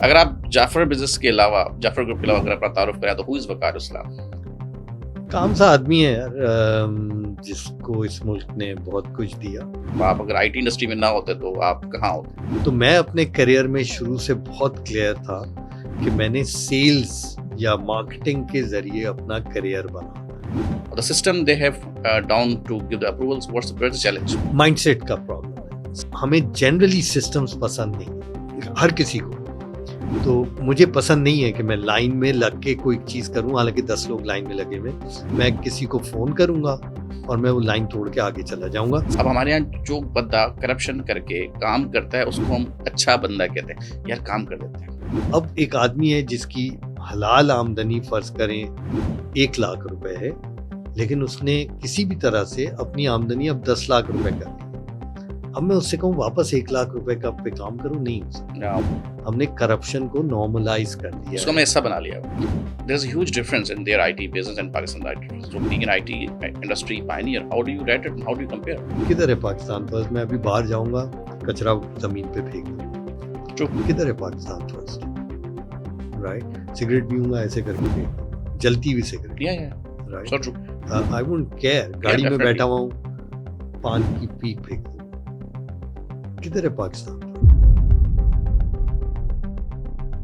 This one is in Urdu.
اگر آپ جعفر بزنس کے علاوہ، جعفر گروپ کے علاوہ اگر اپنا تعارف کریں تو ہو از وقار اسلام؟ کام سا آدمی ہے یار، جس کو اس ملک نے بہت کچھ دیا. آپ اگر آئی ٹی انڈسٹری میں نہ ہوتے تو آپ کہاں ہوتے؟ تو میں اپنے کریئر میں شروع سے بہت کلیئر تھا کہ میں نے سیلز یا مارکیٹنگ کے ذریعے اپنا کریئر بنا. The system they have down to give the approvals. What's the greatest challenge? Mind set کا پرابلم ہے. ہمیں جنرلی سسٹمز پسند نہیں، ہر کسی کو. تو مجھے پسند نہیں ہے کہ میں لائن میں لگ کے کوئی چیز کروں، حالانکہ 10 لوگ لائن میں لگے ہوئے، میں کسی کو فون کروں گا اور میں وہ لائن توڑ کے آگے چلا جاؤں گا. اب ہمارے یہاں جو بندہ کرپشن کر کے کام کرتا ہے اس کو ہم اچھا بندہ کہتے ہیں، یار کام کر دیتے ہیں. اب ایک آدمی ہے جس کی حلال آمدنی فرض کریں 1 لاکھ روپے ہے، لیکن اس نے کسی بھی طرح سے اپنی آمدنی اب 10 لاکھ روپے کر دی. اب میں اس سے کہوں واپس 1 لاکھ روپے کا پہ کام کروں، نہیں ہو سکتا. ہم نے کرپشن کو نارملائز کر دیا، اس کو میں ایسا بنا لیا. There is a huge difference in their IT business and Pakistan IT. So being an IT industry pioneer, how do you rate it and how do you compare? کدھر ہے پاکستان فرسٹ؟ میں ابھی باہر جاؤں گا کچرا زمین پہ پھینک دوں. کدھر ہے پاکستان فرسٹ؟ رائٹ. سگریٹ پیوں گا ایسے کر کے پھینک دوں، جلتی ہوئی cigarette. Yeah, yeah. Right. So true. I won't care. گاڑی میں definitely. بیٹھا ہوا ہوں، پان کی پیک پھینک دوں. کدھر ہے پاکستان؟